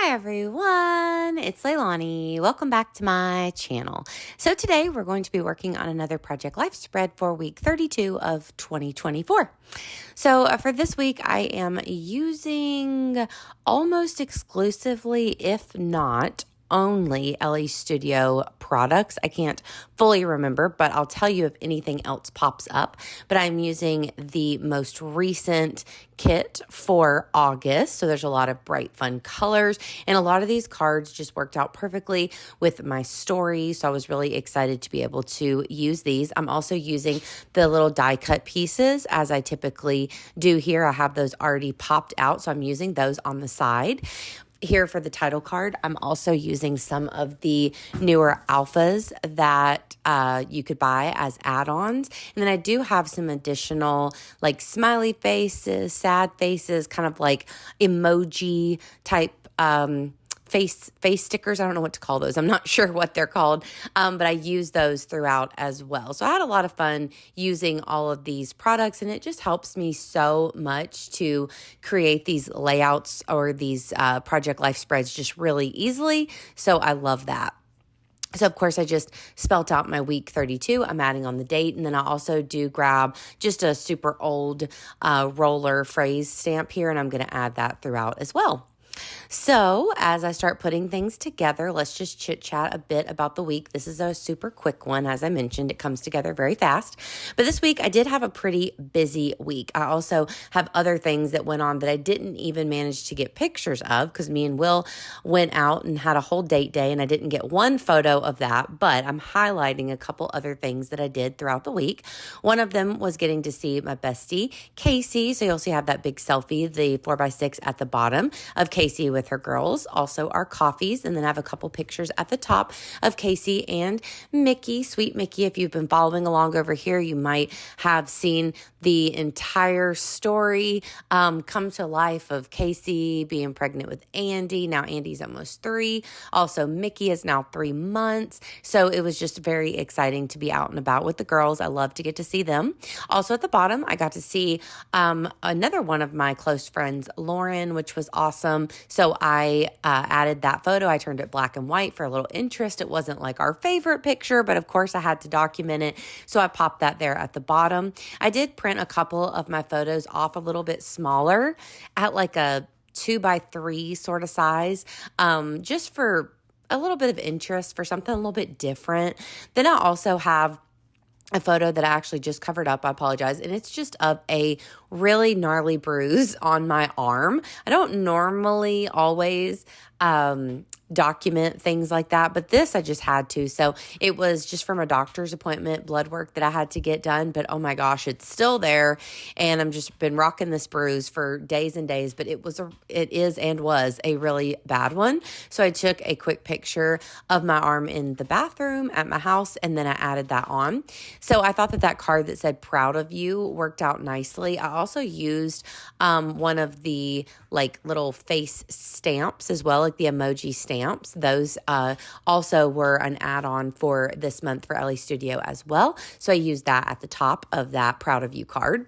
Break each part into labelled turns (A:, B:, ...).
A: Hi everyone, it's Leilani. Welcome back to my channel. So today we're going to be working on another Project Life spread for week 32 of 2024. So for this week, I am using almost exclusively, if not only LA Studio products. I can't fully remember, but I'll tell you if anything else pops up. But I'm using the most recent kit for August. So there's a lot of bright, fun colors, and a lot of these cards just worked out perfectly with my story. So I was really excited to be able to use these. I'm also using the little die cut pieces as I typically do here. I have those already popped out, so I'm using those on the side. Here for the title card, I'm also using some of the newer alphas that you could buy as add-ons. And then I do have some additional like smiley faces, sad faces, kind of like emoji type face stickers. I don't know what to call those. I'm not sure what they're called, but I use those throughout as well. So I had a lot of fun using all of these products, and it just helps me so much to create these layouts or these Project Life spreads just really easily. So I love that. So, of course, I just spelt out my week 32. I'm adding on the date. And then I also do grab just a super old roller phrase stamp here, and I'm going to add that throughout as well. So as I start putting things together, let's just chit chat a bit about the week. This is a super quick one. As I mentioned, it comes together very fast. But this week I did have a pretty busy week. I also have other things that went on that I didn't even manage to get pictures of because me and Will went out and had a whole date day, and I didn't get one photo of that, but I'm highlighting a couple other things that I did throughout the week. One of them was getting to see my bestie, Casey. So you'll see I have that big selfie, the 4x6 at the bottom of Casey with her girls, also our coffees, and then I have a couple pictures at the top of Casey and Mickey, sweet Mickey. If you've been following along over here, you might have seen the entire story come to life of Casey being pregnant with Andy. Now Andy's almost 3. Also, Mickey is now 3 months. So it was just very exciting to be out and about with the girls. I love to get to see them. Also at the bottom, I got to see another one of my close friends, Lauren, which was awesome. So I added that photo. I turned it black and white for a little interest. It wasn't like our favorite picture, but of course I had to document it. So I popped that there at the bottom. I did print a couple of my photos off a little bit smaller at like a 2x3 sort of size, just for a little bit of interest, for something a little bit different. Then I also have a photo that I actually just covered up. I apologize. And it's just of a really gnarly bruise on my arm. I don't normally always document things like that, but this I just had to. So it was just from a doctor's appointment, blood work that I had to get done, but oh my gosh, it's still there. And I'm just been rocking this bruise for days and days, but it is and was a really bad one. So I took a quick picture of my arm in the bathroom at my house, and then I added that on. So I thought that card that said proud of you worked out nicely. I also used one of the like little face stamps as well, like the emoji stamps. Those also were an add-on for this month for LA Studio as well. So I used that at the top of that proud of you card.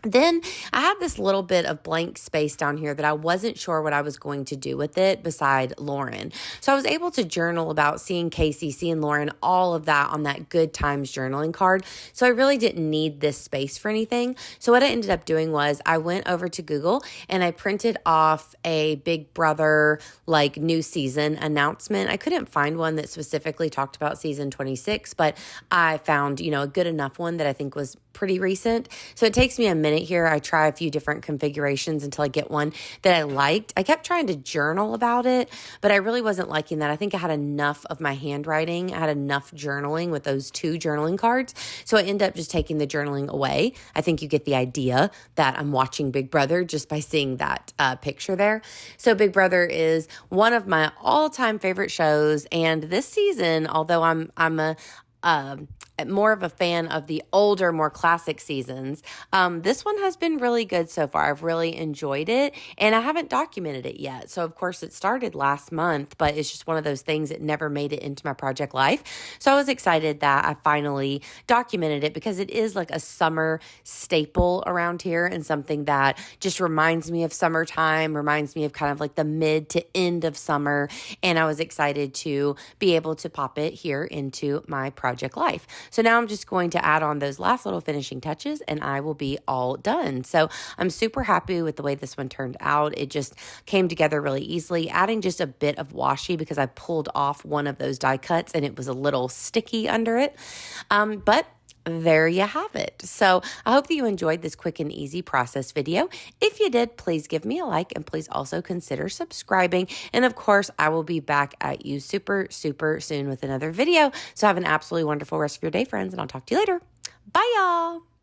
A: Then I had this little bit of blank space down here that I wasn't sure what I was going to do with it beside Lauren. So I was able to journal about seeing Casey, seeing Lauren, all of that on that Good Times journaling card. So I really didn't need this space for anything. So what I ended up doing was I went over to Google and I printed off a Big Brother like new season announcement. I couldn't find one that specifically talked about season 26, but I found, a good enough one that I think was pretty recent. So it takes me a minute here. I try a few different configurations until I get one that I liked. I kept trying to journal about it, but I really wasn't liking that. I think I had enough of my handwriting. I had enough journaling with those 2 journaling cards. So I ended up just taking the journaling away. I think you get the idea that I'm watching Big Brother just by seeing that picture there. So Big Brother is one of my all-time favorite shows. And this season, although I'm a more of a fan of the older, more classic seasons. This one has been really good so far. I've really enjoyed it, and I haven't documented it yet. So, of course, it started last month, but it's just one of those things that never made it into my project life. So I was excited that I finally documented it because it is like a summer staple around here and something that just reminds me of summertime, reminds me of kind of like the mid to end of summer. And I was excited to be able to pop it here into my project life. So now I'm just going to add on those last little finishing touches and I will be all done. So I'm super happy with the way this one turned out. It just came together really easily, adding just a bit of washi because I pulled off one of those die cuts and it was a little sticky under it. But there you have it. So I hope that you enjoyed this quick and easy process video. If you did, please give me a like and please also consider subscribing. And of course, I will be back at you super, super soon with another video. So have an absolutely wonderful rest of your day, friends, and I'll talk to you later. Bye, y'all.